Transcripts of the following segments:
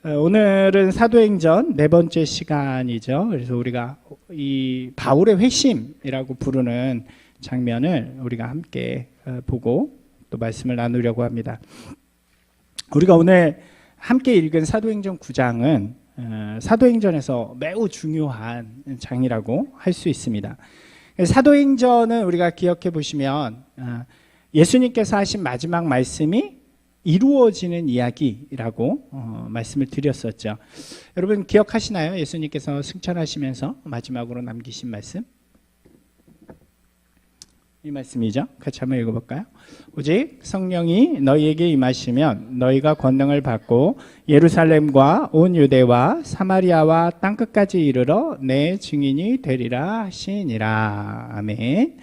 오늘은 사도행전 네 번째 시간이죠. 그래서 우리가 이 바울의 회심이라고 부르는 장면을 우리가 함께 보고 또 말씀을 나누려고 합니다. 우리가 오늘 함께 읽은 사도행전 9장은 사도행전에서 매우 중요한 장이라고 할 수 있습니다. 사도행전은 우리가 기억해 보시면 예수님께서 하신 마지막 말씀이 이루어지는 이야기라고 말씀을 드렸었죠. 여러분 기억하시나요? 예수님께서 승천하시면서 마지막으로 남기신 말씀, 이 말씀이죠. 같이 한번 읽어볼까요? 오직 성령이 너희에게 임하시면 너희가 권능을 받고 예루살렘과 온 유대와 사마리아와 땅끝까지 이르러 내 증인이 되리라 하시니라. 아멘.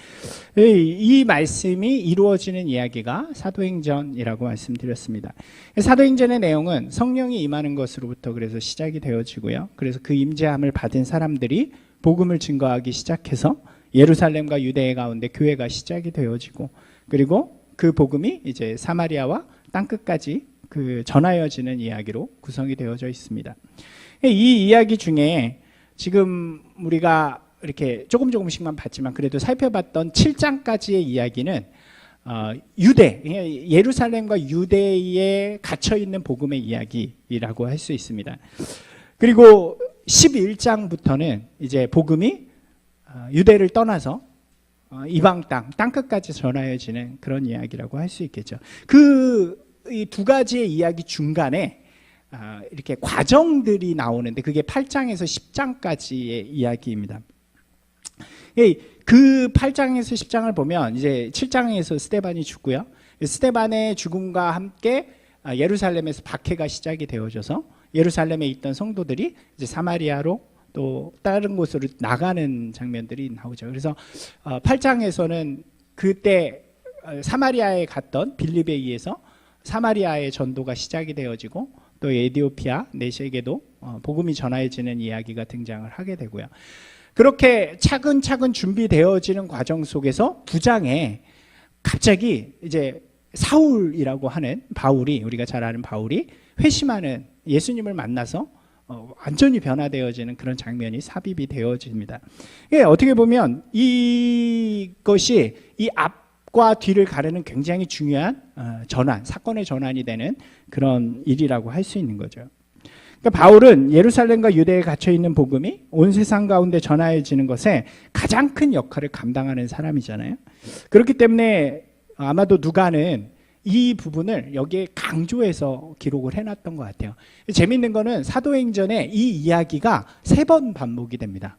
이 말씀이 이루어지는 이야기가 사도행전이라고 말씀드렸습니다. 사도행전의 내용은 성령이 임하는 것으로부터 그래서 시작이 되어지고요. 그래서 그 임재함을 받은 사람들이 복음을 증거하기 시작해서 예루살렘과 유대 가운데 교회가 시작이 되어지고, 그리고 그 복음이 이제 사마리아와 땅끝까지 그 전하여지는 이야기로 구성이 되어져 있습니다. 이 이야기 중에 지금 우리가 이렇게 조금씩만 봤지만 그래도 살펴봤던 7장까지의 이야기는 유대, 예루살렘과 유대에 갇혀 있는 복음의 이야기라고 할 수 있습니다. 그리고 11장부터는 이제 복음이 유대를 떠나서 이방 땅끝까지 전하여지는 그런 이야기라고 할 수 있겠죠. 그 이 두 가지의 이야기 중간에 이렇게 과정들이 나오는데 그게 8장에서 10장까지의 이야기입니다. 그 8장에서 10장을 보면 이제 7장에서 스데반이 죽고요. 스데반의 죽음과 함께 예루살렘에서 박해가 시작이 되어져서 예루살렘에 있던 성도들이 이제 사마리아로 또 다른 곳으로 나가는 장면들이 나오죠. 그래서 8장에서는 그때 사마리아에 갔던 빌립에 의해서 사마리아의 전도가 시작이 되어지고 또 에티오피아 내세계도 복음이 전해지는 이야기가 등장을 하게 되고요. 그렇게 차근차근 준비되어지는 과정 속에서 9장에 갑자기 이제 사울이라고 하는 바울이, 우리가 잘 아는 바울이 회심하는, 예수님을 만나서 완전히 변화되어지는 그런 장면이 삽입이 되어집니다. 어떻게 보면 이것이 이 앞과 뒤를 가르는 굉장히 중요한 전환, 사건의 전환이 되는 그런 일이라고 할 수 있는 거죠. 그러니까 바울은 예루살렘과 유대에 갇혀 있는 복음이 온 세상 가운데 전하여지는 것에 가장 큰 역할을 감당하는 사람이잖아요. 그렇기 때문에 아마도 누가는 이 부분을 여기에 강조해서 기록을 해놨던 것 같아요. 재미있는 거는 사도행전에 이 이야기가 3번 반복이 됩니다.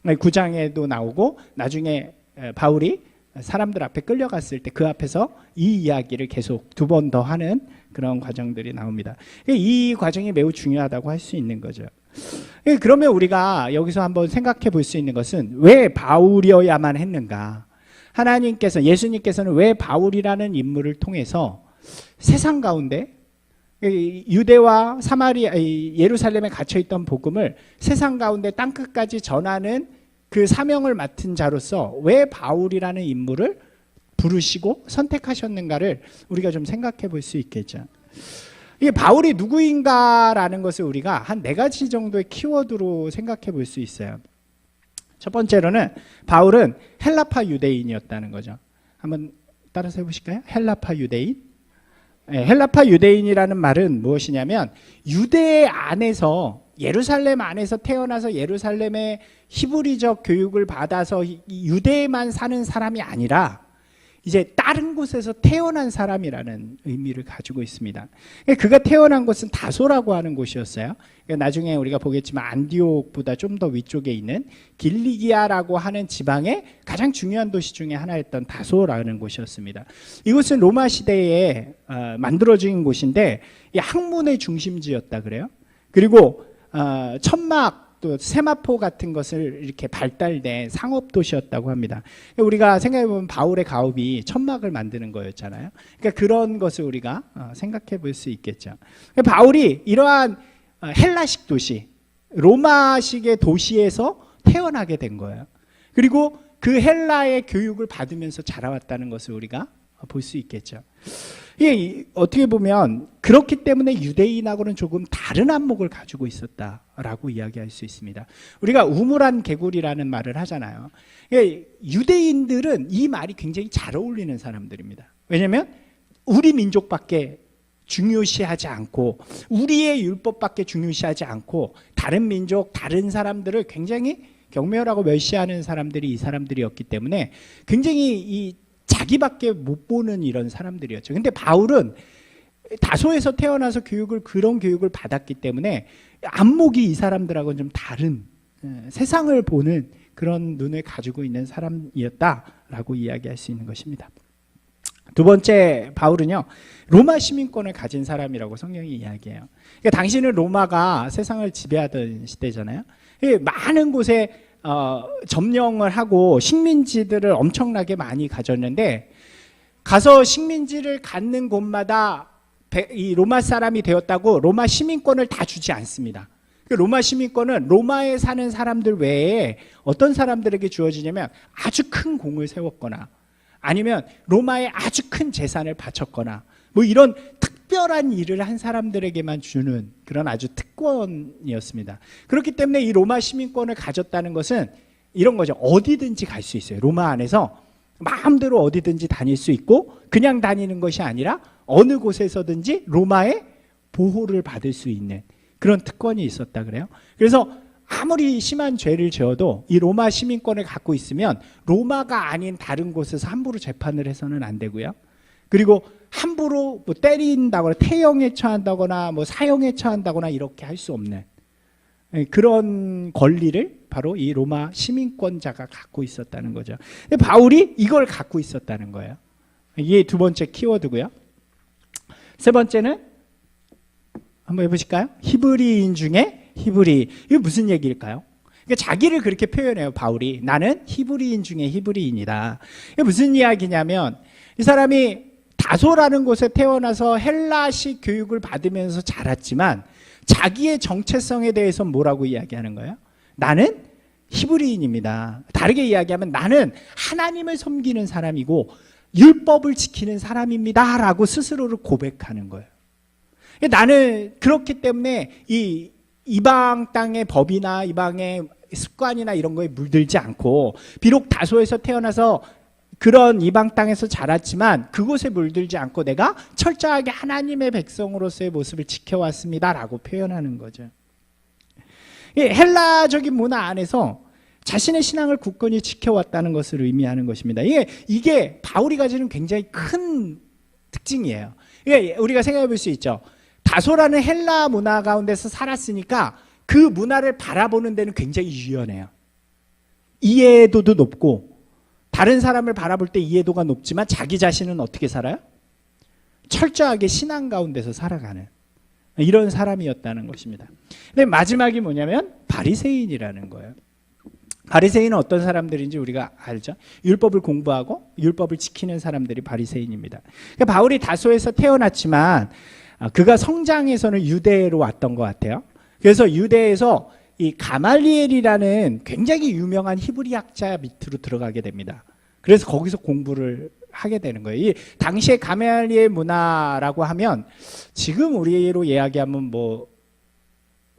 9장에도 나오고 나중에 바울이 사람들 앞에 끌려갔을 때 그 앞에서 이 이야기를 계속 2번 더 하는 그런 과정들이 나옵니다. 이 과정이 매우 중요하다고 할 수 있는 거죠. 그러면 우리가 여기서 한번 생각해 볼 수 있는 것은 왜 바울이어야만 했는가? 하나님께서, 예수님께서는 왜 바울이라는 인물을 통해서 세상 가운데 유대와 사마리아, 예루살렘에 갇혀있던 복음을 세상 가운데 땅끝까지 전하는 그 사명을 맡은 자로서 왜 바울이라는 인물을 부르시고 선택하셨는가를 우리가 좀 생각해 볼 수 있겠죠. 이게 바울이 누구인가라는 것을 우리가 한 4가지 정도의 키워드로 생각해 볼 수 있어요. 첫 번째로는 바울은 헬라파 유대인이었다는 거죠. 한번 따라서 해보실까요? 헬라파 유대인. 헬라파 유대인이라는 말은 무엇이냐면 유대 안에서, 예루살렘 안에서 태어나서 예루살렘의 히브리적 교육을 받아서 유대에만 사는 사람이 아니라 이제 다른 곳에서 태어난 사람이라는 의미를 가지고 있습니다. 그가 태어난 곳은 다소라고 하는 곳이었어요. 나중에 우리가 보겠지만 안디옥보다 좀 더 위쪽에 있는 길리기아라고 하는 지방의 가장 중요한 도시 중에 하나였던 다소라는 곳이었습니다. 이곳은 로마 시대에 만들어진 곳인데 이 학문의 중심지였다 그래요. 그리고 천막 또 세마포 같은 것을 이렇게 발달된 상업 도시였다고 합니다. 우리가 생각해보면 바울의 가업이 천막을 만드는 거였잖아요. 그러니까 그런 것을 우리가 생각해 볼 수 있겠죠. 바울이 이러한 헬라식 도시, 로마식의 도시에서 태어나게 된 거예요. 그리고 그 헬라의 교육을 받으면서 자라왔다는 것을 우리가 볼 수 있겠죠. 이게 어떻게 보면 그렇기 때문에 유대인하고는 조금 다른 안목을 가지고 있었다라고 이야기할 수 있습니다. 우리가 우물안 개구리라는 말을 하잖아요. 유대인들은 이 말이 굉장히 잘 어울리는 사람들입니다. 왜냐하면 우리 민족밖에 중요시하지 않고 우리의 율법밖에 중요시하지 않고 다른 민족, 다른 사람들을 굉장히 경멸하고 멸시하는 사람들이 이 사람들이었기 때문에 굉장히 이 자기밖에 못 보는 이런 사람들이었죠. 근데 바울은 다소에서 태어나서 그런 교육을 받았기 때문에 안목이 이 사람들하고는 좀 다른 세상을 보는 그런 눈을 가지고 있는 사람이었다라고 이야기할 수 있는 것입니다. 두 번째, 바울은요, 로마 시민권을 가진 사람이라고 성경이 이야기해요. 그러니까 당시는 로마가 세상을 지배하던 시대잖아요. 많은 곳에 점령을 하고 식민지들을 엄청나게 많이 가졌는데, 가서 식민지를 갖는 곳마다 이 로마 사람이 되었다고 로마 시민권을 다 주지 않습니다. 로마 시민권은 로마에 사는 사람들 외에 어떤 사람들에게 주어지냐면 아주 큰 공을 세웠거나 아니면 로마에 아주 큰 재산을 바쳤거나 뭐 이런 특별한 일을 한 사람들에게만 주는 그런 아주 특권이었습니다. 그렇기 때문에 이 로마 시민권을 가졌다는 것은 이런 거죠. 어디든지 갈 수 있어요. 로마 안에서 마음대로 어디든지 다닐 수 있고, 그냥 다니는 것이 아니라 어느 곳에서든지 로마의 보호를 받을 수 있는 그런 특권이 있었다 그래요. 그래서 아무리 심한 죄를 지어도 이 로마 시민권을 갖고 있으면 로마가 아닌 다른 곳에서 함부로 재판을 해서는 안 되고요. 그리고 함부로 뭐 때린다거나 태형에 처한다거나 뭐 사형에 처한다거나 이렇게 할 수 없는 그런 권리를 바로 이 로마 시민권자가 갖고 있었다는 거죠. 근데 바울이 이걸 갖고 있었다는 거예요. 이게 두 번째 키워드고요. 세 번째는 한번 해보실까요? 히브리인 중에 히브리. 이게 무슨 얘기일까요? 그러니까 자기를 그렇게 표현해요, 바울이. 나는 히브리인 중에 히브리인이다. 이게 무슨 이야기냐면 이 사람이 다소라는 곳에 태어나서 헬라식 교육을 받으면서 자랐지만 자기의 정체성에 대해서 뭐라고 이야기하는 거예요? 나는 히브리인입니다. 다르게 이야기하면 나는 하나님을 섬기는 사람이고 율법을 지키는 사람입니다 라고 스스로를 고백하는 거예요. 나는 그렇기 때문에 이 이방 땅의 법이나 이방의 습관이나 이런 거에 물들지 않고, 비록 다소에서 태어나서 그런 이방 땅에서 자랐지만 그곳에 물들지 않고 내가 철저하게 하나님의 백성으로서의 모습을 지켜왔습니다 라고 표현하는 거죠. 헬라적인 문화 안에서 자신의 신앙을 굳건히 지켜왔다는 것을 의미하는 것입니다. 이게 바울이 가지는 굉장히 큰 특징이에요. 우리가 생각해 볼 수 있죠. 다소라는 헬라 문화 가운데서 살았으니까 그 문화를 바라보는 데는 굉장히 유연해요. 이해도도 높고, 다른 사람을 바라볼 때 이해도가 높지만 자기 자신은 어떻게 살아요? 철저하게 신앙 가운데서 살아가는 이런 사람이었다는 것입니다. 근데 마지막이 뭐냐면 바리새인이라는 거예요. 바리새인은 어떤 사람들인지 우리가 알죠. 율법을 공부하고 율법을 지키는 사람들이 바리새인입니다. 그러니까 바울이 다소에서 태어났지만 그가 성장에서는 유대로 왔던 것 같아요. 그래서 유대에서 이 가말리엘이라는 굉장히 유명한 히브리 학자 밑으로 들어가게 됩니다. 그래서 거기서 공부를 하게 되는 거예요. 이 당시의 가말리엘 문화라고 하면 지금 우리로 이야기하면 뭐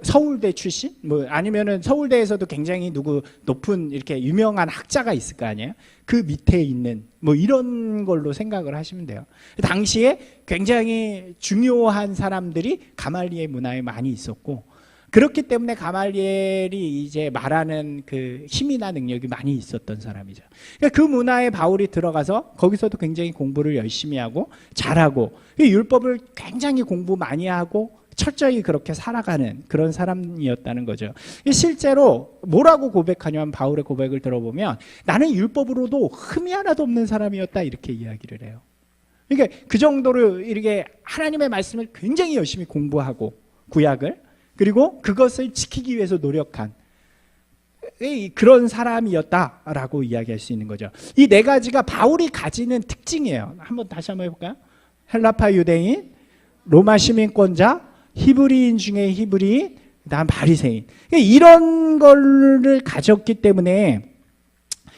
서울대 출신? 뭐 아니면은 서울대에서도 굉장히 높은 이렇게 유명한 학자가 있을 거 아니에요? 그 밑에 있는 뭐 이런 걸로 생각을 하시면 돼요. 당시에 굉장히 중요한 사람들이 가말리엘 문화에 많이 있었고, 그렇기 때문에 가말리엘이 이제 말하는 그 힘이나 능력이 많이 있었던 사람이죠. 그러니까 그 문화에 바울이 들어가서 거기서도 굉장히 공부를 열심히 하고 잘하고 율법을 굉장히 공부 많이 하고 철저히 그렇게 살아가는 그런 사람이었다는 거죠. 실제로 뭐라고 고백하냐면, 바울의 고백을 들어보면 나는 율법으로도 흠이 하나도 없는 사람이었다 이렇게 이야기를 해요. 그러니까 그 정도로 이렇게 하나님의 말씀을 굉장히 열심히 공부하고 구약을, 그리고 그것을 지키기 위해서 노력한 그런 사람이었다라고 이야기할 수 있는 거죠. 이 네 가지가 바울이 가지는 특징이에요. 다시 한번 해볼까요? 헬라파 유대인, 로마 시민권자, 히브리인 중에 히브리인, 그다음 바리새인. 이런 거를 가졌기 때문에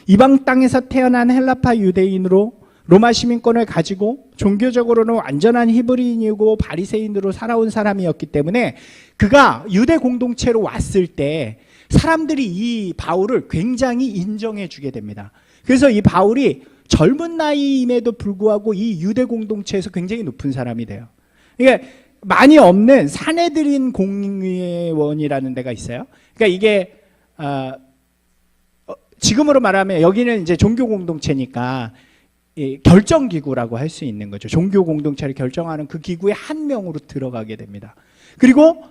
이방 땅에서 태어난 헬라파 유대인으로 로마 시민권을 가지고 종교적으로는 완전한 히브리인이고 바리새인으로 살아온 사람이었기 때문에 그가 유대 공동체로 왔을 때 사람들이 이 바울을 굉장히 인정해 주게 됩니다. 그래서 이 바울이 젊은 나이임에도 불구하고 이 유대 공동체에서 굉장히 높은 사람이 돼요. 그러니까 많이 없는 사내들인 공회원이라는 데가 있어요. 그러니까 이게 지금으로 말하면 여기는 이제 종교 공동체니까 결정기구라고 할 수 있는 거죠. 종교 공동체를 결정하는 그 기구의 한 명으로 들어가게 됩니다. 그리고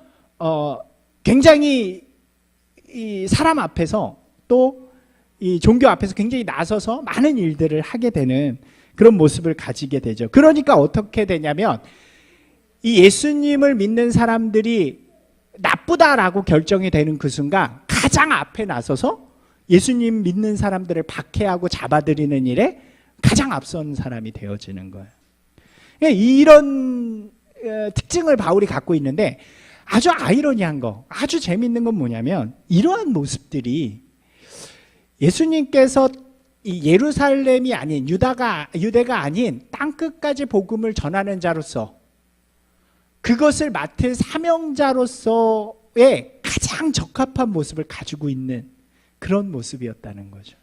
굉장히 이 사람 앞에서 또 이 종교 앞에서 굉장히 나서서 많은 일들을 하게 되는 그런 모습을 가지게 되죠. 그러니까 어떻게 되냐면 이 예수님을 믿는 사람들이 나쁘다라고 결정이 되는 그 순간 가장 앞에 나서서 예수님 믿는 사람들을 박해하고 잡아들이는 일에 가장 앞선 사람이 되어지는 거예요. 이런 특징을 바울이 갖고 있는데 아주 아이러니한 거, 아주 재밌는 건 뭐냐면 이러한 모습들이 예수님께서 이 예루살렘이 아닌 유대가 아닌 땅끝까지 복음을 전하는 자로서 그것을 맡을 사명자로서의 가장 적합한 모습을 가지고 있는 그런 모습이었다는 거죠.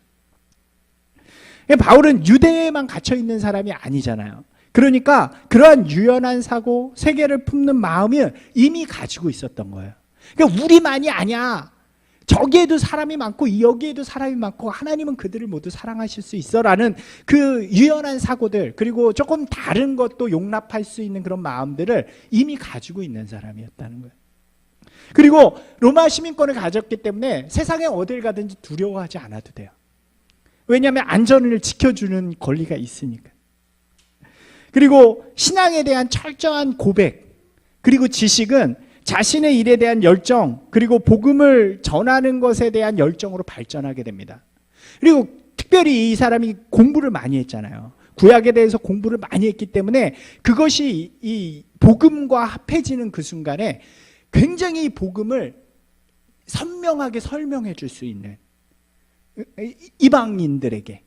바울은 유대에만 갇혀 있는 사람이 아니잖아요. 그러니까 그러한 유연한 사고, 세계를 품는 마음을 이미 가지고 있었던 거예요. 그러니까 우리만이 아니야. 저기에도 사람이 많고 여기에도 사람이 많고 하나님은 그들을 모두 사랑하실 수 있어라는 그 유연한 사고들, 그리고 조금 다른 것도 용납할 수 있는 그런 마음들을 이미 가지고 있는 사람이었다는 거예요. 그리고 로마 시민권을 가졌기 때문에 세상에 어딜 가든지 두려워하지 않아도 돼요. 왜냐하면 안전을 지켜주는 권리가 있으니까. 그리고 신앙에 대한 철저한 고백, 그리고 지식은 자신의 일에 대한 열정, 그리고 복음을 전하는 것에 대한 열정으로 발전하게 됩니다. 그리고 특별히 이 사람이 공부를 많이 했잖아요. 구약에 대해서 공부를 많이 했기 때문에 그것이 이 복음과 합해지는 그 순간에 굉장히 복음을 선명하게 설명해 줄 수 있는, 이방인들에게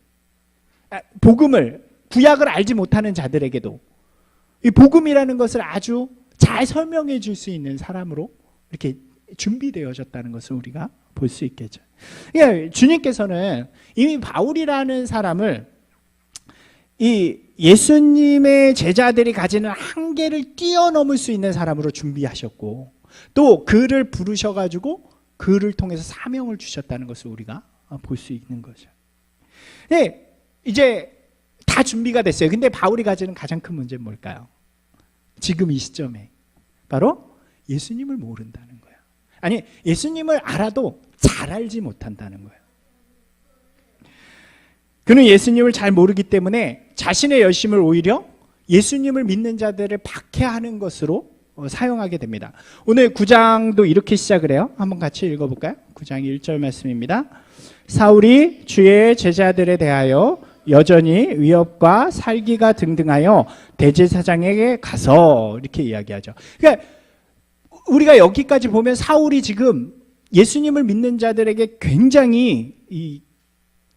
복음을, 구약을 알지 못하는 자들에게도 이 복음이라는 것을 아주 잘 설명해 줄 수 있는 사람으로 이렇게 준비되어졌다는 것을 우리가 볼 수 있겠죠. 그러니까 주님께서는 이미 바울이라는 사람을 이 예수님의 제자들이 가지는 한계를 뛰어넘을 수 있는 사람으로 준비하셨고, 또 그를 부르셔가지고 그를 통해서 사명을 주셨다는 것을 우리가 볼 수 있는 거죠. 네, 이제 다 준비가 됐어요. 근데 바울이 가지는 가장 큰 문제는 뭘까요? 지금 이 시점에 바로 예수님을 모른다는 거예요. 아니, 예수님을 알아도 잘 알지 못한다는 거예요. 그는 예수님을 잘 모르기 때문에 자신의 열심을 오히려 예수님을 믿는 자들을 박해하는 것으로 사용하게 됩니다. 오늘 9장도 이렇게 시작을 해요. 한번 같이 읽어볼까요? 9장 1절 말씀입니다. 사울이 주의 제자들에 대하여 여전히 위협과 살기가 등등하여 대제사장에게 가서, 이렇게 이야기하죠. 그러니까 우리가 여기까지 보면 사울이 지금 예수님을 믿는 자들에게 굉장히 이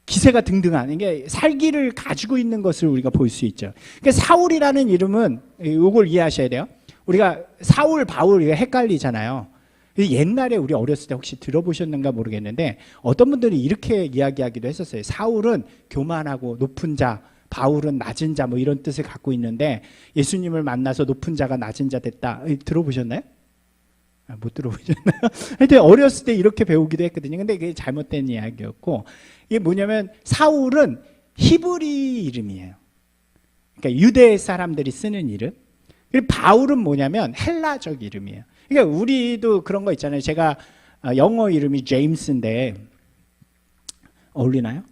기세가 등등한, 이게 살기를 가지고 있는 것을 우리가 볼 수 있죠. 그러니까 사울이라는 이름은, 이걸 이해하셔야 돼요. 우리가 사울, 바울 이게 헷갈리잖아요. 옛날에 우리 어렸을 때 혹시 들어보셨는가 모르겠는데 어떤 분들이 이렇게 이야기하기도 했었어요. 사울은 교만하고 높은 자, 바울은 낮은 자, 뭐 이런 뜻을 갖고 있는데 예수님을 만나서 높은 자가 낮은 자 됐다. 들어보셨나요? 못 들어보셨나요? 하여튼 어렸을 때 이렇게 배우기도 했거든요. 근데 그게 잘못된 이야기였고, 이게 뭐냐면 사울은 히브리 이름이에요. 그러니까 유대 사람들이 쓰는 이름. 그리고 바울은 뭐냐면 헬라적 이름이에요. 그러니까 우리도 그런 거 있잖아요. 제가 영어 이름이 제임스인데 어울리나요?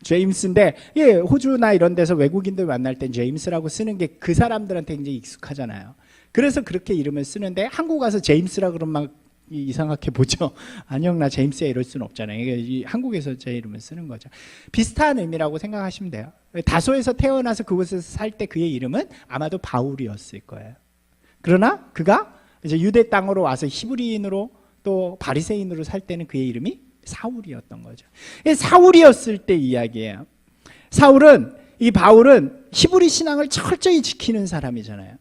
제임스인데, 예, 호주나 이런 데서 외국인들 만날 땐 제임스라고 쓰는 게 그 사람들한테 굉장히 익숙하잖아요. 그래서 그렇게 이름을 쓰는데 한국 와서 제임스라 그러면 막 이상하게 보죠. 아니요, 나 제임스야 이럴 수는 없잖아요. 이게 한국에서 제 이름을 쓰는 거죠. 비슷한 의미라고 생각하시면 돼요. 다소에서 태어나서 그곳에서 살 때 그의 이름은 아마도 바울이었을 거예요. 그러나 그가 이제 유대 땅으로 와서 히브리인으로 또 바리새인으로 살 때는 그의 이름이 사울이었던 거죠. 사울이었을 때 이야기예요. 사울은 이 바울은 히브리 신앙을 철저히 지키는 사람이잖아요.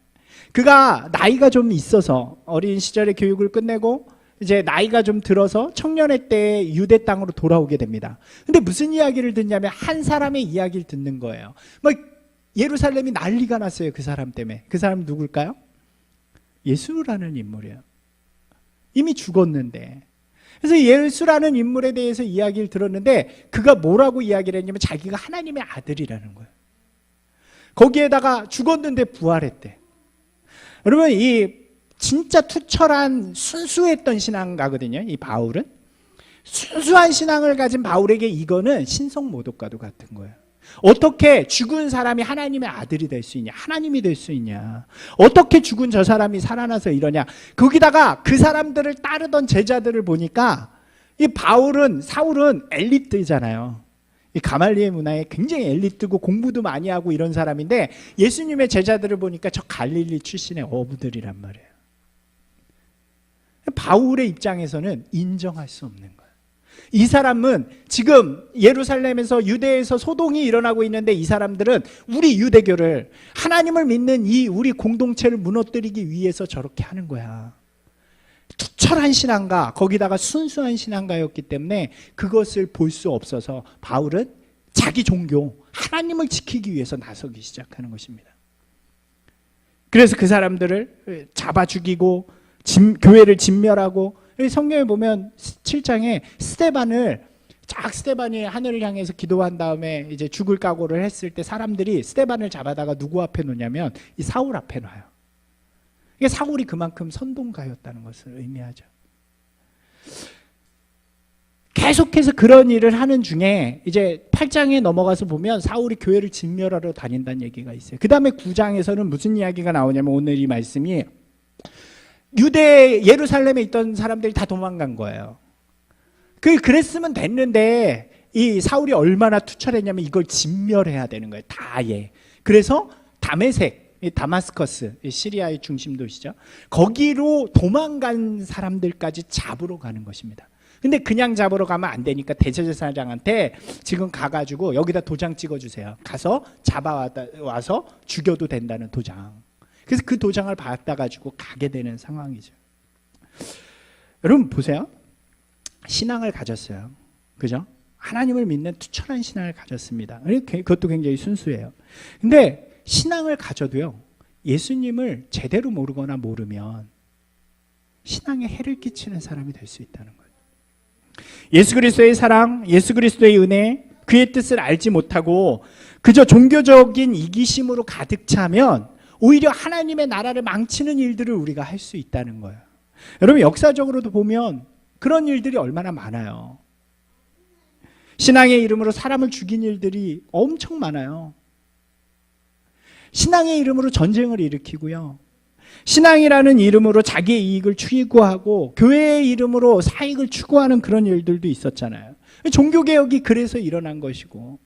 그가 나이가 좀 있어서 어린 시절에 교육을 끝내고 이제 나이가 좀 들어서 청년의 때에 유대 땅으로 돌아오게 됩니다. 근데 무슨 이야기를 듣냐면 한 사람의 이야기를 듣는 거예요. 막 예루살렘이 난리가 났어요. 그 사람 때문에. 그 사람 누굴까요? 예수라는 인물이에요. 이미 죽었는데. 그래서 예수라는 인물에 대해서 이야기를 들었는데 그가 뭐라고 이야기를 했냐면 자기가 하나님의 아들이라는 거예요. 거기에다가 죽었는데 부활했대. 여러분, 이 진짜 투철한 순수했던 신앙가거든요. 이 바울은. 순수한 신앙을 가진 바울에게 이거는 신성모독과도 같은 거예요. 어떻게 죽은 사람이 하나님의 아들이 될 수 있냐? 하나님이 될 수 있냐? 어떻게 죽은 저 사람이 살아나서 이러냐? 거기다가 그 사람들을 따르던 제자들을 보니까 이 사울은 엘리트잖아요. 이 가말리엘 문화에 굉장히 엘리트고 공부도 많이 하고 이런 사람인데 예수님의 제자들을 보니까 저 갈릴리 출신의 어부들이란 말이에요. 바울의 입장에서는 인정할 수 없는 거예요. 이 사람은 지금 예루살렘에서 유대에서 소동이 일어나고 있는데 이 사람들은 우리 유대교를 하나님을 믿는 이 우리 공동체를 무너뜨리기 위해서 저렇게 하는 거야. 투철한 신앙가, 거기다가 순수한 신앙가였기 때문에 그것을 볼 수 없어서 바울은 자기 종교, 하나님을 지키기 위해서 나서기 시작하는 것입니다. 그래서 그 사람들을 잡아 죽이고 교회를 진멸하고, 성경에 보면 7장에 스데반이 하늘을 향해서 기도한 다음에 이제 죽을 각오를 했을 때 사람들이 스데반을 잡아다가 누구 앞에 놓냐면 이 사울 앞에 놔요. 이게 사울이 그만큼 선동가였다는 것을 의미하죠. 계속해서 그런 일을 하는 중에 이제 8장에 넘어가서 보면 사울이 교회를 진멸하러 다닌다는 얘기가 있어요. 그 다음에 9장에서는 무슨 이야기가 나오냐면 오늘 이 말씀이 예루살렘에 있던 사람들이 다 도망간 거예요. 그랬으면 됐는데 이 사울이 얼마나 투철했냐면 이걸 진멸해야 되는 거예요. 다 아예. 그래서 다마스커스, 시리아의 중심 도시죠. 거기로 도망간 사람들까지 잡으러 가는 것입니다. 근데 그냥 잡으러 가면 안 되니까 대제사장한테 지금 가가지고 여기다 도장 찍어주세요. 가서 잡아와서 죽여도 된다는 도장. 그래서 그 도장을 받아가지고 가게 되는 상황이죠. 여러분 보세요. 신앙을 가졌어요. 그죠? 하나님을 믿는 투철한 신앙을 가졌습니다. 그것도 굉장히 순수해요. 근데 신앙을 가져도요, 예수님을 제대로 모르거나 모르면 신앙에 해를 끼치는 사람이 될 수 있다는 거예요. 예수 그리스도의 사랑, 예수 그리스도의 은혜, 그의 뜻을 알지 못하고 그저 종교적인 이기심으로 가득 차면 오히려 하나님의 나라를 망치는 일들을 우리가 할 수 있다는 거예요. 여러분 역사적으로도 보면 그런 일들이 얼마나 많아요. 신앙의 이름으로 사람을 죽인 일들이 엄청 많아요. 신앙의 이름으로 전쟁을 일으키고요. 신앙이라는 이름으로 자기의 이익을 추구하고 교회의 이름으로 사익을 추구하는 그런 일들도 있었잖아요. 종교개혁이 그래서 일어난 것이고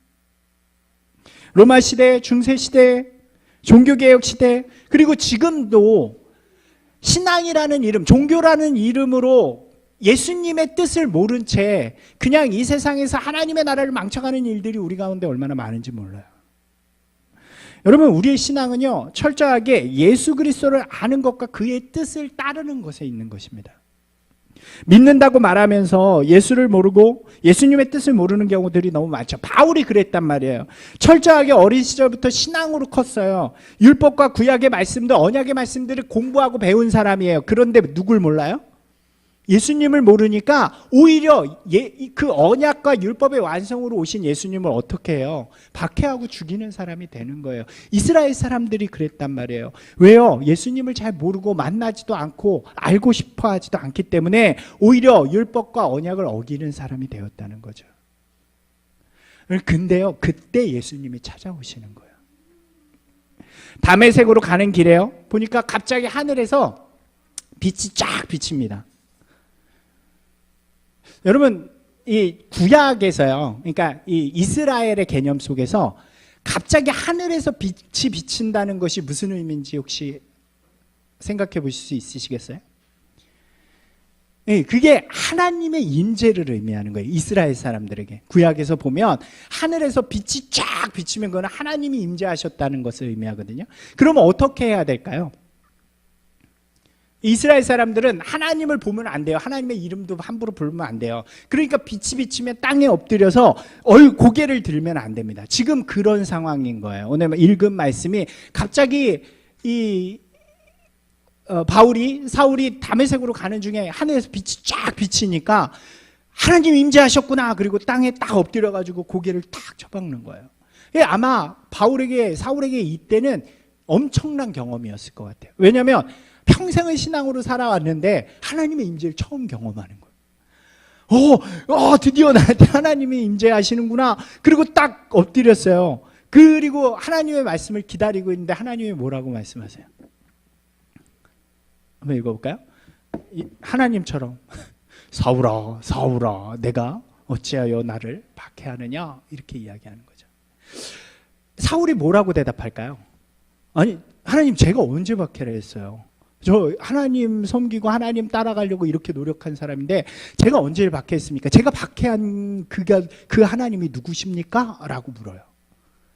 로마 시대, 중세 시대, 종교개혁 시대, 그리고 지금도 신앙이라는 이름, 종교라는 이름으로 예수님의 뜻을 모른 채 그냥 이 세상에서 하나님의 나라를 망쳐가는 일들이 우리 가운데 얼마나 많은지 몰라요. 여러분 우리의 신앙은요 철저하게 예수 그리스도를 아는 것과 그의 뜻을 따르는 것에 있는 것입니다. 믿는다고 말하면서 예수를 모르고 예수님의 뜻을 모르는 경우들이 너무 많죠. 바울이 그랬단 말이에요. 철저하게 어린 시절부터 신앙으로 컸어요. 율법과 구약의 말씀들, 언약의 말씀들을 공부하고 배운 사람이에요. 그런데 누굴 몰라요? 예수님을 모르니까 오히려 그 언약과 율법의 완성으로 오신 예수님을 어떻게 해요? 박해하고 죽이는 사람이 되는 거예요. 이스라엘 사람들이 그랬단 말이에요. 왜요? 예수님을 잘 모르고 만나지도 않고 알고 싶어 하지도 않기 때문에 오히려 율법과 언약을 어기는 사람이 되었다는 거죠. 근데요, 그때 예수님이 찾아오시는 거예요. 다메섹으로 가는 길에요. 보니까 갑자기 하늘에서 빛이 쫙 비칩니다. 여러분 이 구약에서요, 그러니까 이 이스라엘의 개념 속에서 갑자기 하늘에서 빛이 비친다는 것이 무슨 의미인지 혹시 생각해 보실 수 있으시겠어요? 예, 그게 하나님의 임재를 의미하는 거예요. 이스라엘 사람들에게. 구약에서 보면 하늘에서 빛이 쫙 비치면 그건 하나님이 임재하셨다는 것을 의미하거든요. 그러면 어떻게 해야 될까요? 이스라엘 사람들은 하나님을 보면 안 돼요. 하나님의 이름도 함부로 부르면 안 돼요. 그러니까 빛이 비치면 땅에 엎드려서 고개를 들면 안 됩니다. 지금 그런 상황인 거예요. 오늘 읽은 말씀이 갑자기 사울이 다메섹으로 가는 중에 하늘에서 빛이 쫙 비치니까 하나님 임재하셨구나. 그리고 땅에 딱 엎드려가지고 고개를 탁 쳐박는 거예요. 아마 사울에게 이때는 엄청난 경험이었을 것 같아요. 왜냐하면 평생을 신앙으로 살아왔는데 하나님의 임재를 처음 경험하는 거예요. 드디어 나한테 하나님이 임재하시는구나. 그리고 딱 엎드렸어요. 그리고 하나님의 말씀을 기다리고 있는데 하나님이 뭐라고 말씀하세요? 한번 읽어볼까요? 하나님처럼 사울아 사울아 내가 어찌하여 나를 박해하느냐 이렇게 이야기하는 거죠. 사울이 뭐라고 대답할까요? 아니 하나님 제가 언제 박해를 했어요? 저 하나님 섬기고 하나님 따라가려고 이렇게 노력한 사람인데 제가 언제 박해했습니까? 제가 박해한 그 하나님이 누구십니까? 라고 물어요.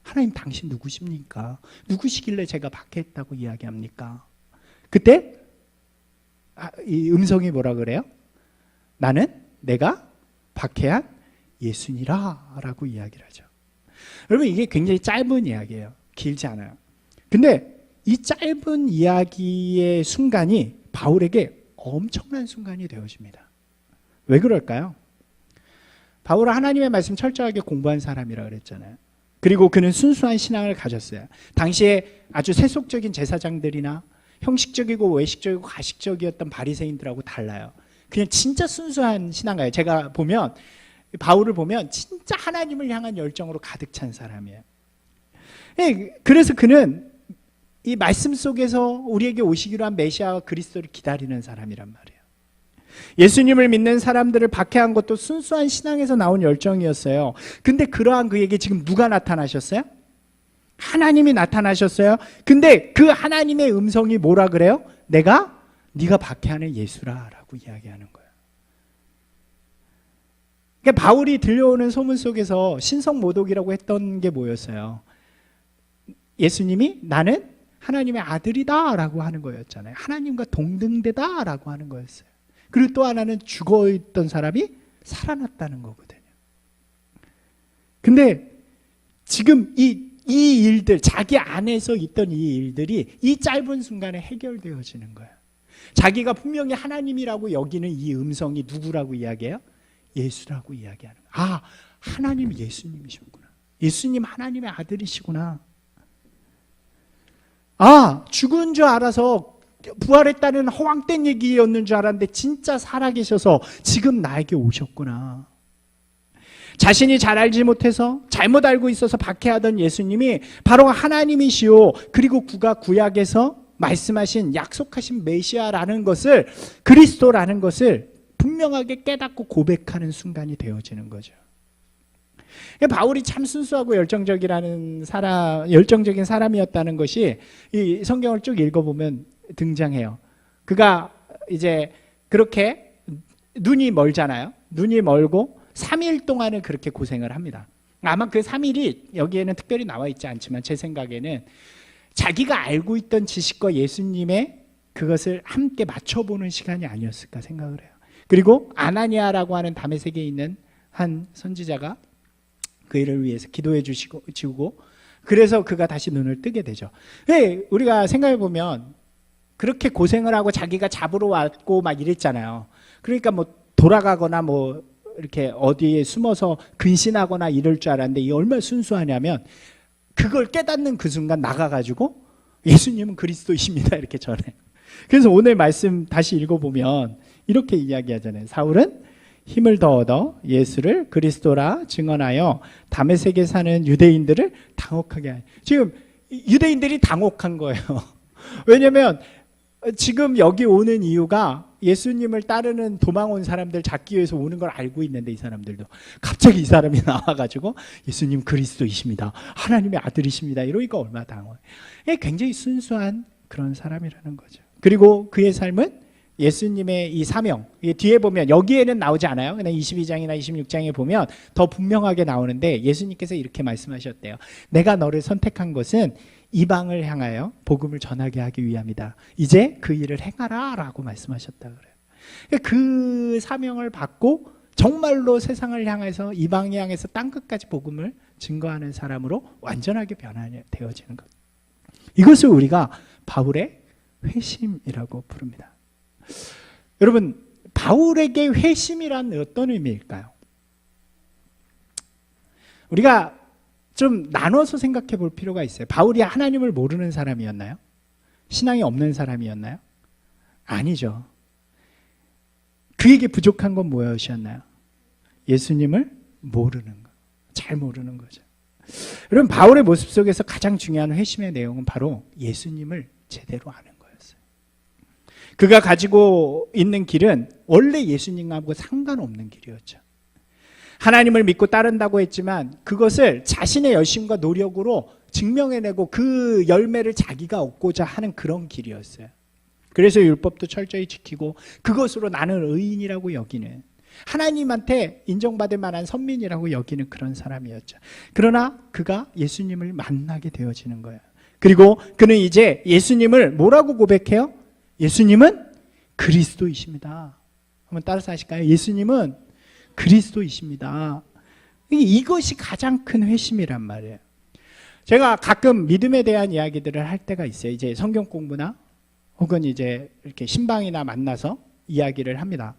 하나님 당신 누구십니까? 누구시길래 제가 박해했다고 이야기합니까? 그때 이 음성이 뭐라 그래요? 나는 내가 박해한 예수니라 라고 이야기를 하죠. 여러분 이게 굉장히 짧은 이야기예요. 길지 않아요. 근데 이 짧은 이야기의 순간이 바울에게 엄청난 순간이 되어집니다. 왜 그럴까요? 바울은 하나님의 말씀 철저하게 공부한 사람이라 그랬잖아요. 그리고 그는 순수한 신앙을 가졌어요. 당시에 아주 세속적인 제사장들이나 형식적이고 외식적이고 가식적이었던 바리새인들하고 달라요. 그냥 진짜 순수한 신앙가예요. 제가 보면 바울을 보면 진짜 하나님을 향한 열정으로 가득 찬 사람이에요. 그래서 그는 이 말씀 속에서 우리에게 오시기로 한 메시아와 그리스도를 기다리는 사람이란 말이에요. 예수님을 믿는 사람들을 박해한 것도 순수한 신앙에서 나온 열정이었어요. 근데 그러한 그에게 지금 누가 나타나셨어요? 하나님이 나타나셨어요. 근데 그 하나님의 음성이 뭐라 그래요? 네가 박해하는 예수라라고 이야기하는 거예요. 그러니까 바울이 들려오는 소문 속에서 신성모독이라고 했던 게 뭐였어요? 예수님이 나는 하나님의 아들이다 라고 하는 거였잖아요. 하나님과 동등되다 라고 하는 거였어요. 그리고 또 하나는 죽어있던 사람이 살아났다는 거거든요. 근데 지금 이 일들, 자기 안에서 있던 이 일들이 이 짧은 순간에 해결되어지는 거예요. 자기가 분명히 하나님이라고 여기는 이 음성이 누구라고 이야기해요? 예수라고 이야기하는 거예요. 하나님이 예수님이셨구나. 예수님 하나님의 아들이시구나. 죽은 줄 알아서 부활했다는 허황된 얘기였는 줄 알았는데 진짜 살아계셔서 지금 나에게 오셨구나. 자신이 잘 알지 못해서 잘못 알고 있어서 박해하던 예수님이 바로 하나님이시오. 그리고 그가 구약에서 말씀하신 약속하신 메시아라는 것을, 그리스도라는 것을 분명하게 깨닫고 고백하는 순간이 되어지는 거죠. 바울이 참 순수하고 열정적인 사람이었다는 것이 이 성경을 쭉 읽어보면 등장해요. 그가 이제 그렇게 눈이 멀잖아요. 눈이 멀고 3일 동안은 그렇게 고생을 합니다. 아마 그 3일이 여기에는 특별히 나와 있지 않지만 제 생각에는 자기가 알고 있던 지식과 예수님의 그것을 함께 맞춰보는 시간이 아니었을까 생각을 해요. 그리고 아나니아라고 하는 다메섹에 있는 한 선지자가 그 일을 위해서 기도해 주시고 그래서 그가 다시 눈을 뜨게 되죠. 우리가 생각해 보면 그렇게 고생을 하고 자기가 잡으러 왔고 막 이랬잖아요. 그러니까 뭐 돌아가거나 뭐 이렇게 어디에 숨어서 근신하거나 이럴 줄 알았는데 이 얼마나 순수하냐면 그걸 깨닫는 그 순간 나가가지고 예수님은 그리스도이십니다 이렇게 전해요. 그래서 오늘 말씀 다시 읽어보면 이렇게 이야기하잖아요. 사울은 힘을 더 얻어 예수를 그리스도라 증언하여 다메섹에 사는 유대인들을 당혹하게 하여. 지금 유대인들이 당혹한 거예요. 왜냐하면 지금 여기 오는 이유가 예수님을 따르는 도망 온 사람들 잡기 위해서 오는 걸 알고 있는데 이 사람들도 갑자기 이 사람이 나와가지고 예수님 그리스도이십니다. 하나님의 아들이십니다. 이러니까 얼마나 당황해요. 굉장히 순수한 그런 사람이라는 거죠. 그리고 그의 삶은 예수님의 이 사명, 뒤에 보면 여기에는 나오지 않아요. 그냥 22장이나 26장에 보면 더 분명하게 나오는데 예수님께서 이렇게 말씀하셨대요. 내가 너를 선택한 것은 이방을 향하여 복음을 전하게 하기 위함이다. 이제 그 일을 행하라 라고 말씀하셨다 그래요. 그 사명을 받고 정말로 세상을 향해서 이방을 향해서 땅끝까지 복음을 증거하는 사람으로 완전하게 변화되어지는 것. 이것을 우리가 바울의 회심이라고 부릅니다. 여러분, 바울에게 회심이란 어떤 의미일까요? 우리가 좀 나눠서 생각해 볼 필요가 있어요. 바울이 하나님을 모르는 사람이었나요? 신앙이 없는 사람이었나요? 아니죠. 그에게 부족한 건 무엇이었나요? 예수님을 모르는 것, 잘 모르는 거죠. 여러분, 바울의 모습 속에서 가장 중요한 회심의 내용은 바로 예수님을 제대로 아는 거였어요. 그가 가지고 있는 길은 원래 예수님하고 상관없는 길이었죠. 하나님을 믿고 따른다고 했지만 그것을 자신의 열심과 노력으로 증명해내고 그 열매를 자기가 얻고자 하는 그런 길이었어요. 그래서 율법도 철저히 지키고 그것으로 나는 의인이라고 여기는, 하나님한테 인정받을 만한 선민이라고 여기는 그런 사람이었죠. 그러나 그가 예수님을 만나게 되어지는 거예요. 그리고 그는 이제 예수님을 뭐라고 고백해요? 예수님은 그리스도이십니다. 한번 따라서 하실까요? 예수님은 그리스도이십니다. 이것이 가장 큰 회심이란 말이에요. 제가 가끔 믿음에 대한 이야기들을 할 때가 있어요. 이제 성경 공부나 혹은 이제 이렇게 신방이나 만나서 이야기를 합니다.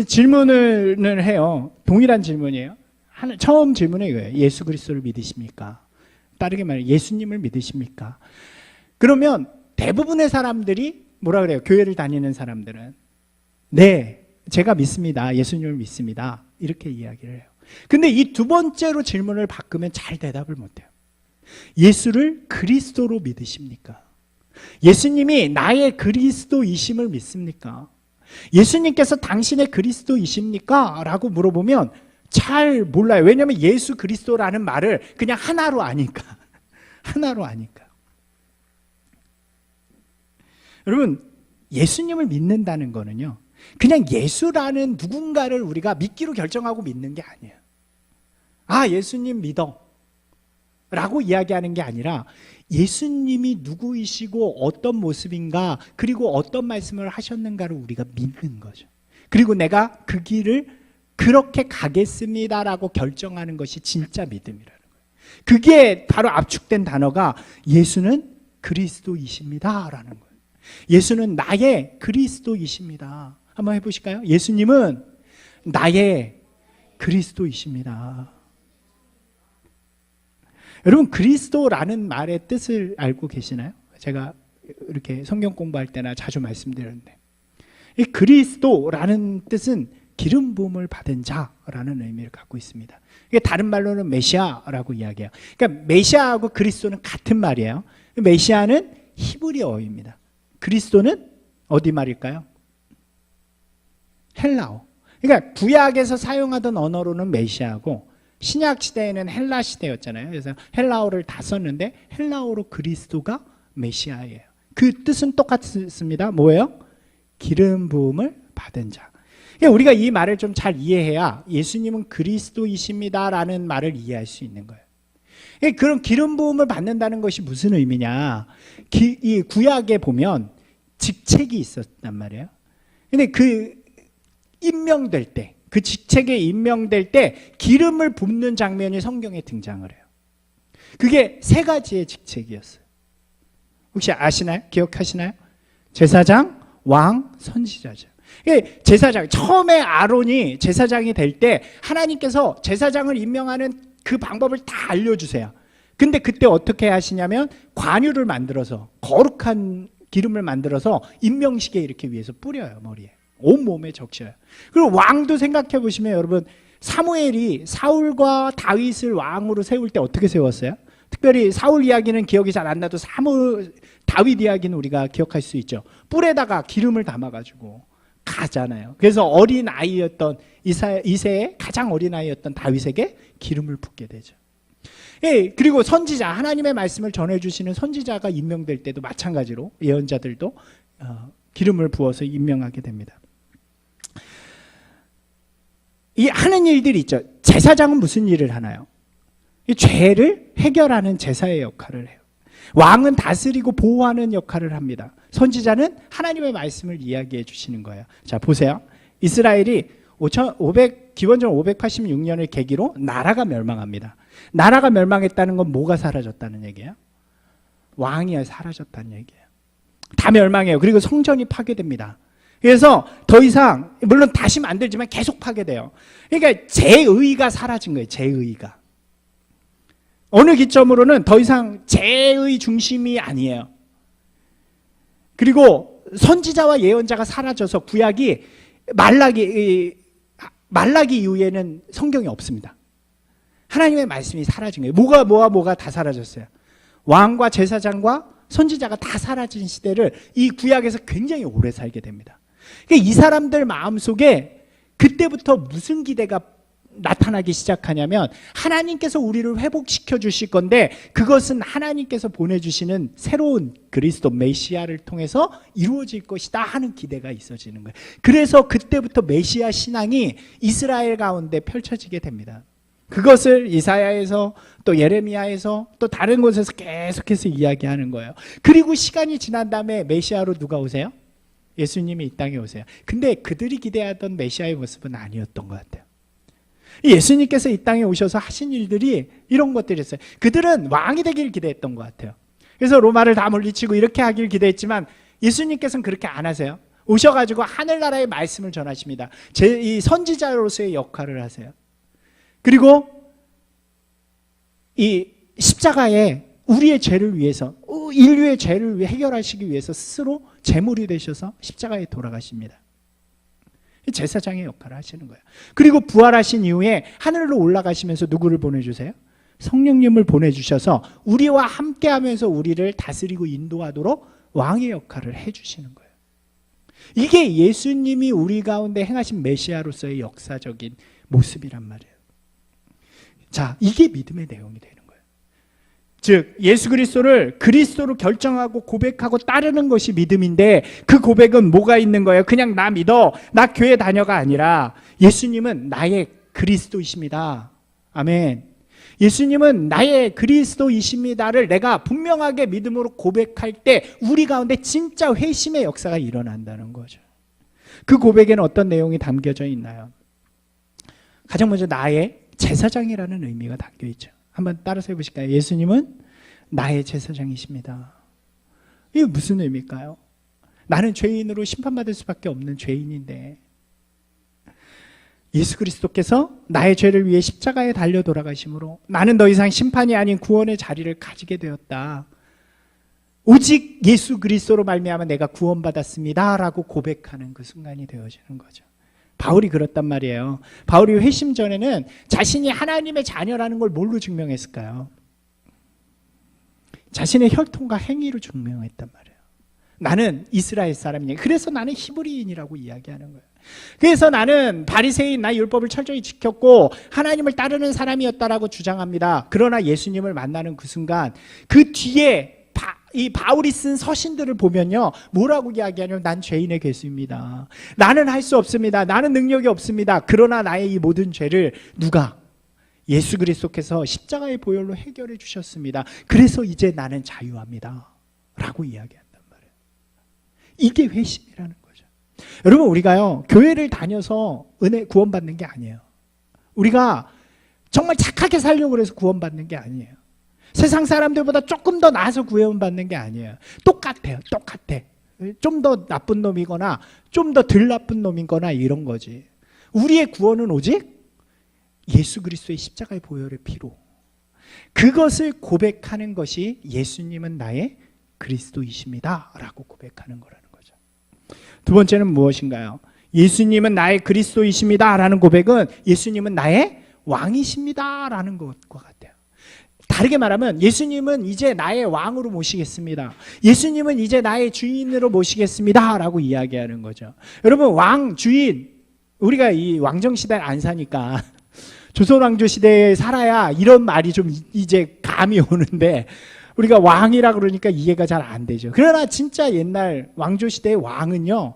질문을 해요. 동일한 질문이에요. 처음 질문은 이거예요. 예수 그리스도를 믿으십니까? 다르게 말해 예수님을 믿으십니까? 그러면 대부분의 사람들이 뭐라 그래요? 교회를 다니는 사람들은 네, 제가 믿습니다. 예수님을 믿습니다. 이렇게 이야기를 해요. 근데 이 두 번째로 질문을 바꾸면 잘 대답을 못해요. 예수를 그리스도로 믿으십니까? 예수님이 나의 그리스도이심을 믿습니까? 예수님께서 당신의 그리스도이십니까? 라고 물어보면 잘 몰라요. 왜냐하면 예수 그리스도라는 말을 그냥 하나로 아니까. 하나로 아니까. 여러분, 예수님을 믿는다는 거는요, 그냥 예수라는 누군가를 우리가 믿기로 결정하고 믿는 게 아니에요. 아, 예수님 믿어 라고 이야기하는 게 아니라 예수님이 누구이시고 어떤 모습인가, 그리고 어떤 말씀을 하셨는가를 우리가 믿는 거죠. 그리고 내가 그 길을 그렇게 가겠습니다라고 결정하는 것이 진짜 믿음이라는 거예요. 그게 바로 압축된 단어가 예수는 그리스도이십니다라는 거예요. 예수는 나의 그리스도이십니다. 한번 해보실까요? 예수님은 나의 그리스도이십니다. 여러분, 그리스도라는 말의 뜻을 알고 계시나요? 제가 이렇게 성경 공부할 때나 자주 말씀드렸는데, 이 그리스도라는 뜻은 기름 부음을 받은 자라는 의미를 갖고 있습니다. 이게 다른 말로는 메시아라고 이야기해요. 그러니까 메시아하고 그리스도는 같은 말이에요. 메시아는 히브리어입니다. 그리스도는 어디 말일까요? 헬라어. 그러니까 구약에서 사용하던 언어로는 메시아고 신약 시대에는 헬라 시대였잖아요. 그래서 헬라어를 다 썼는데 헬라어로 그리스도가 메시아예요. 그 뜻은 똑같습니다. 뭐예요? 기름 부음을 받은 자. 그러니까 우리가 이 말을 좀 잘 이해해야 예수님은 그리스도이십니다라는 말을 이해할 수 있는 거예요. 그런 기름 부음을 받는다는 것이 무슨 의미냐? 이 구약에 보면 직책이 있었단 말이에요. 근데 그 임명될 때, 그 직책에 임명될 때 기름을 붓는 장면이 성경에 등장을 해요. 그게 세 가지의 직책이었어요. 혹시 아시나요? 기억하시나요? 제사장, 왕, 선지자죠. 제사장, 처음에 아론이 제사장이 될 때 하나님께서 제사장을 임명하는 그 방법을 다 알려주세요. 근데 그때 어떻게 하시냐면 관유를 만들어서, 거룩한 기름을 만들어서 임명식에 이렇게 위에서 뿌려요. 머리에, 온몸에 적셔요. 그리고 왕도 생각해 보시면 여러분, 사무엘이 사울과 다윗을 왕으로 세울 때 어떻게 세웠어요? 특별히 사울 이야기는 기억이 잘 안 나도 다윗 이야기는 우리가 기억할 수 있죠. 뿔에다가 기름을 담아가지고 가잖아요. 그래서 어린 아이였던 이세의 가장 어린 아이였던 다윗에게 기름을 붓게 되죠. 예, 그리고 선지자, 하나님의 말씀을 전해주시는 선지자가 임명될 때도 마찬가지로 예언자들도 기름을 부어서 임명하게 됩니다. 이 하는 일들이 있죠. 제사장은 무슨 일을 하나요? 이 죄를 해결하는 제사의 역할을 해요. 왕은 다스리고 보호하는 역할을 합니다. 선지자는 하나님의 말씀을 이야기해 주시는 거예요. 자, 보세요. 이스라엘이 기원전 586년을 계기로 나라가 멸망합니다. 나라가 멸망했다는 건 뭐가 사라졌다는 얘기예요? 왕이 사라졌다는 얘기예요. 다 멸망해요. 그리고 성전이 파괴됩니다. 그래서 더 이상, 물론 다시 만들지만 계속 파괴돼요. 그러니까 제의가 사라진 거예요. 제의가. 어느 기점으로는 더 이상 제의 중심이 아니에요. 그리고 선지자와 예언자가 사라져서 구약이 말라기 이후에는 성경이 없습니다. 하나님의 말씀이 사라진 거예요. 뭐가 다 사라졌어요. 왕과 제사장과 선지자가 다 사라진 시대를 이 구약에서 굉장히 오래 살게 됩니다. 그러니까 이 사람들 마음속에 그때부터 무슨 기대가 나타나기 시작하냐면 하나님께서 우리를 회복시켜 주실 건데 그것은 하나님께서 보내주시는 새로운 그리스도 메시아를 통해서 이루어질 것이다 하는 기대가 있어지는 거예요. 그래서 그때부터 메시아 신앙이 이스라엘 가운데 펼쳐지게 됩니다. 그것을 이사야에서 또 예레미야에서 또 다른 곳에서 계속해서 이야기하는 거예요. 그리고 시간이 지난 다음에 메시아로 누가 오세요? 예수님이 이 땅에 오세요. 근데 그들이 기대하던 메시아의 모습은 아니었던 것 같아요. 예수님께서 이 땅에 오셔서 하신 일들이 이런 것들이었어요. 그들은 왕이 되기를 기대했던 것 같아요. 그래서 로마를 다 물리치고 이렇게 하기를 기대했지만 예수님께서는 그렇게 안 하세요. 오셔가지고 하늘나라의 말씀을 전하십니다. 이 선지자로서의 역할을 하세요. 그리고 이 십자가에 우리의 죄를 위해서, 인류의 죄를 해결하시기 위해서 스스로 제물이 되셔서 십자가에 돌아가십니다. 제사장의 역할을 하시는 거예요. 그리고 부활하신 이후에 하늘로 올라가시면서 누구를 보내주세요? 성령님을 보내주셔서 우리와 함께하면서 우리를 다스리고 인도하도록 왕의 역할을 해주시는 거예요. 이게 예수님이 우리 가운데 행하신 메시아로서의 역사적인 모습이란 말이에요. 자, 이게 믿음의 내용이 되는 거예요. 즉 예수 그리스도를 그리스도로 결정하고 고백하고 따르는 것이 믿음인데 그 고백은 뭐가 있는 거예요? 그냥 나 믿어, 나 교회 다녀가 아니라 예수님은 나의 그리스도이십니다. 아멘. 예수님은 나의 그리스도이십니다를 내가 분명하게 믿음으로 고백할 때 우리 가운데 진짜 회심의 역사가 일어난다는 거죠. 그 고백에는 어떤 내용이 담겨져 있나요? 가장 먼저 나의 제사장이라는 의미가 담겨 있죠. 한번 따라서 해보실까요? 예수님은 나의 제사장이십니다. 이게 무슨 의미일까요? 나는 죄인으로 심판받을 수밖에 없는 죄인인데 예수 그리스도께서 나의 죄를 위해 십자가에 달려 돌아가심으로 나는 더 이상 심판이 아닌 구원의 자리를 가지게 되었다. 오직 예수 그리스도로 말미암아 내가 구원받았습니다 라고 고백하는 그 순간이 되어지는 거죠. 바울이 그렇단 말이에요. 바울이 회심 전에는 자신이 하나님의 자녀라는 걸 뭘로 증명했을까요? 자신의 혈통과 행위로 증명했단 말이에요. 나는 이스라엘 사람이냐. 그래서 나는 히브리인이라고 이야기하는 거예요. 그래서 나는 바리새인, 나 율법을 철저히 지켰고 하나님을 따르는 사람이었다라고 주장합니다. 그러나 예수님을 만나는 그 순간 그 뒤에 이 바울이 쓴 서신들을 보면요 뭐라고 이야기하냐면 난 죄인의 괴수입니다. 나는 할 수 없습니다. 나는 능력이 없습니다. 그러나 나의 이 모든 죄를 누가? 예수 그리스도께서 십자가의 보혈로 해결해 주셨습니다. 그래서 이제 나는 자유합니다 라고 이야기한단 말이에요. 이게 회심이라는 거죠. 여러분 우리가요 교회를 다녀서 은혜 구원받는 게 아니에요. 우리가 정말 착하게 살려고 해서 구원받는 게 아니에요. 세상 사람들보다 조금 더 나아서 구원받는 게 아니에요. 똑같아요. 똑같아. 좀 더 나쁜 놈이거나 좀 더 덜 나쁜 놈이거나 이런 거지. 우리의 구원은 오직 예수 그리스도의 십자가의 보혈의 피로. 그것을 고백하는 것이 예수님은 나의 그리스도이십니다 라고 고백하는 거라는 거죠. 두 번째는 무엇인가요? 예수님은 나의 그리스도이십니다 라는 고백은 예수님은 나의 왕이십니다 라는 것과 같아요. 다르게 말하면 예수님은 이제 나의 왕으로 모시겠습니다. 예수님은 이제 나의 주인으로 모시겠습니다 라고 이야기하는 거죠. 여러분 왕, 주인, 우리가 이 왕정시대에 안 사니까 조선왕조 시대에 살아야 이런 말이 좀 이제 감이 오는데 우리가 왕이라 그러니까 이해가 잘 안 되죠. 그러나 진짜 옛날 왕조 시대의 왕은요,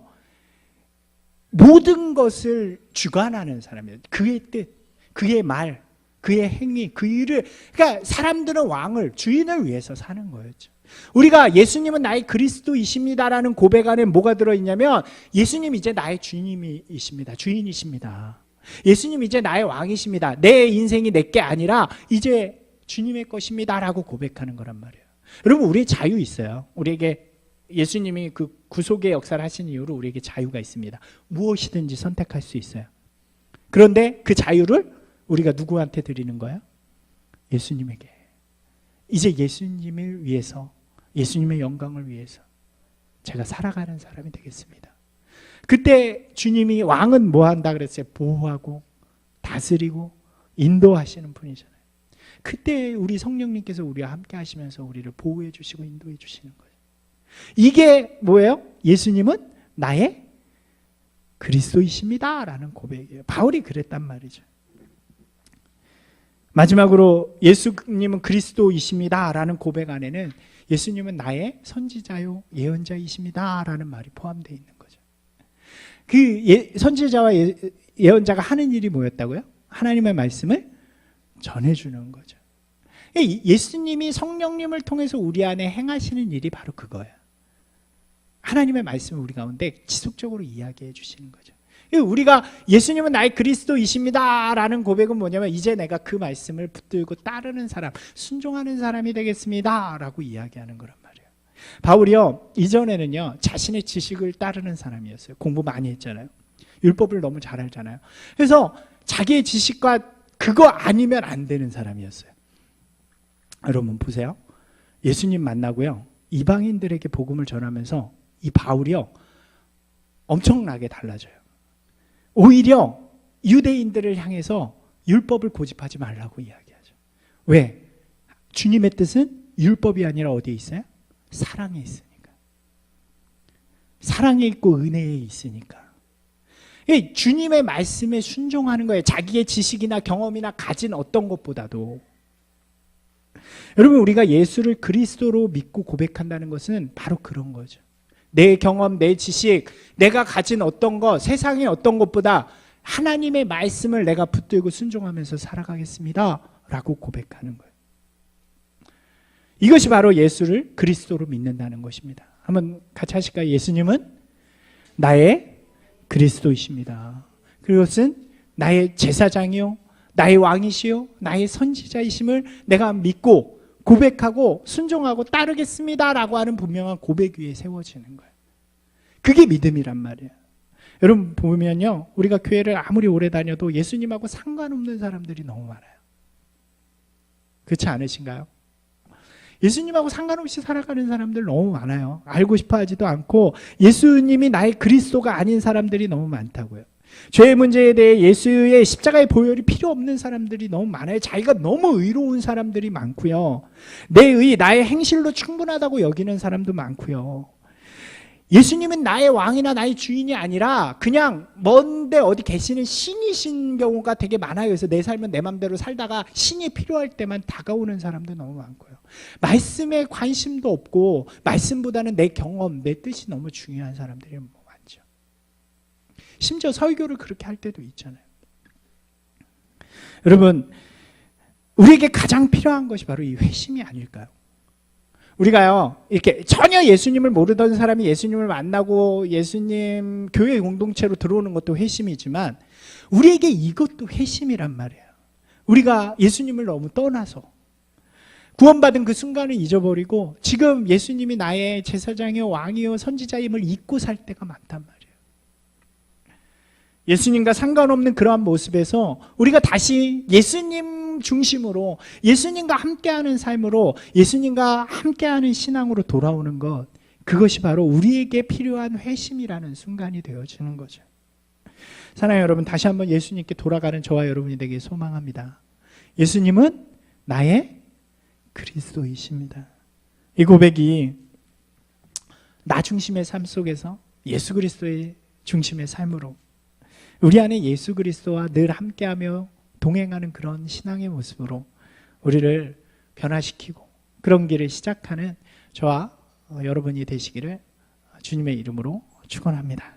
모든 것을 주관하는 사람이에요. 그의 뜻, 그의 말, 그의 행위, 그 일을, 그러니까 사람들은 왕을, 주인을 위해서 사는 거였죠. 우리가 예수님은 나의 그리스도이십니다라는 고백 안에 뭐가 들어있냐면, 예수님 이제 나의 주님이십니다. 주인이십니다. 예수님 이제 나의 왕이십니다. 내 인생이 내게 아니라 이제 주님의 것입니다라고 고백하는 거란 말이에요. 여러분, 우리의 자유 있어요. 우리에게 예수님이 그 구속의 역사를 하신 이후로 우리에게 자유가 있습니다. 무엇이든지 선택할 수 있어요. 그런데 그 자유를 우리가 누구한테 드리는 거야? 예수님에게. 이제 예수님을 위해서, 예수님의 영광을 위해서 제가 살아가는 사람이 되겠습니다. 그때 주님이, 왕은 뭐 한다 그랬어요? 보호하고 다스리고 인도하시는 분이잖아요. 그때 우리 성령님께서 우리와 함께 하시면서 우리를 보호해 주시고 인도해 주시는 거예요. 이게 뭐예요? 예수님은 나의 그리스도이십니다 라는 고백이에요. 바울이 그랬단 말이죠. 마지막으로 예수님은 그리스도이십니다 라는 고백 안에는 예수님은 나의 선지자요 예언자이십니다 라는 말이 포함되어 있는 거죠. 그 선지자와 예언자가 하는 일이 뭐였다고요? 하나님의 말씀을 전해주는 거죠. 예수님이 성령님을 통해서 우리 안에 행하시는 일이 바로 그거예요. 하나님의 말씀을 우리 가운데 지속적으로 이야기해 주시는 거죠. 우리가 예수님은 나의 그리스도이십니다 라는 고백은 뭐냐면, 이제 내가 그 말씀을 붙들고 따르는 사람, 순종하는 사람이 되겠습니다 라고 이야기하는 거란 말이에요. 바울이요, 이전에는요 자신의 지식을 따르는 사람이었어요. 공부 많이 했잖아요. 율법을 너무 잘 알잖아요. 그래서 자기의 지식과 그거 아니면 안 되는 사람이었어요. 여러분 보세요. 예수님 만나고요, 이방인들에게 복음을 전하면서 이 바울이요 엄청나게 달라져요. 오히려 유대인들을 향해서 율법을 고집하지 말라고 이야기하죠. 왜? 주님의 뜻은 율법이 아니라 어디에 있어요? 사랑에 있으니까. 사랑에 있고 은혜에 있으니까. 주님의 말씀에 순종하는 거예요. 자기의 지식이나 경험이나 가진 어떤 것보다도. 여러분, 우리가 예수를 그리스도로 믿고 고백한다는 것은 바로 그런 거죠. 내 경험, 내 지식, 내가 가진 어떤 것, 세상의 어떤 것보다 하나님의 말씀을 내가 붙들고 순종하면서 살아가겠습니다 라고 고백하는 거예요. 이것이 바로 예수를 그리스도로 믿는다는 것입니다. 한번 같이 하실까요? 예수님은 나의 그리스도이십니다. 그것은 나의 제사장이요, 나의 왕이시요, 나의 선지자이심을 내가 믿고 고백하고 순종하고 따르겠습니다 라고 하는 분명한 고백 위에 세워지는 거예요. 그게 믿음이란 말이에요. 여러분 보면요, 우리가 교회를 아무리 오래 다녀도 예수님하고 상관없는 사람들이 너무 많아요. 그렇지 않으신가요? 예수님하고 상관없이 살아가는 사람들 너무 많아요. 알고 싶어 하지도 않고 예수님이 나의 그리스도가 아닌 사람들이 너무 많다고요. 죄의 문제에 대해 예수의 십자가의 보혈이 필요 없는 사람들이 너무 많아요. 자기가 너무 의로운 사람들이 많고요. 내 의, 나의 행실로 충분하다고 여기는 사람도 많고요. 예수님은 나의 왕이나 나의 주인이 아니라 그냥 먼데 어디 계시는 신이신 경우가 되게 많아요. 그래서 내 삶은 내 맘대로 살다가 신이 필요할 때만 다가오는 사람도 너무 많고요. 말씀에 관심도 없고 말씀보다는 내 경험, 내 뜻이 너무 중요한 사람들이 많죠. 심지어 설교를 그렇게 할 때도 있잖아요. 여러분, 우리에게 가장 필요한 것이 바로 이 회심이 아닐까요? 우리가요, 이렇게 전혀 예수님을 모르던 사람이 예수님을 만나고 예수님 교회 공동체로 들어오는 것도 회심이지만 우리에게 이것도 회심이란 말이에요. 우리가 예수님을 너무 떠나서 구원받은 그 순간을 잊어버리고 지금 예수님이 나의 제사장이요 왕이요 선지자임을 잊고 살 때가 많단 말이에요. 예수님과 상관없는 그러한 모습에서 우리가 다시 예수님 중심으로 예수님과 함께하는 삶으로 예수님과 함께하는 신앙으로 돌아오는 것, 그것이 바로 우리에게 필요한 회심이라는 순간이 되어지는 거죠. 사랑하는 여러분, 다시 한번 예수님께 돌아가는 저와 여러분이 되길 소망합니다. 예수님은 나의 그리스도이십니다. 이 고백이 나 중심의 삶 속에서 예수 그리스도의 중심의 삶으로 우리 안에 예수 그리스도와 늘 함께하며 동행하는 그런 신앙의 모습으로 우리를 변화시키고 그런 길을 시작하는 저와 여러분이 되시기를 주님의 이름으로 축원합니다.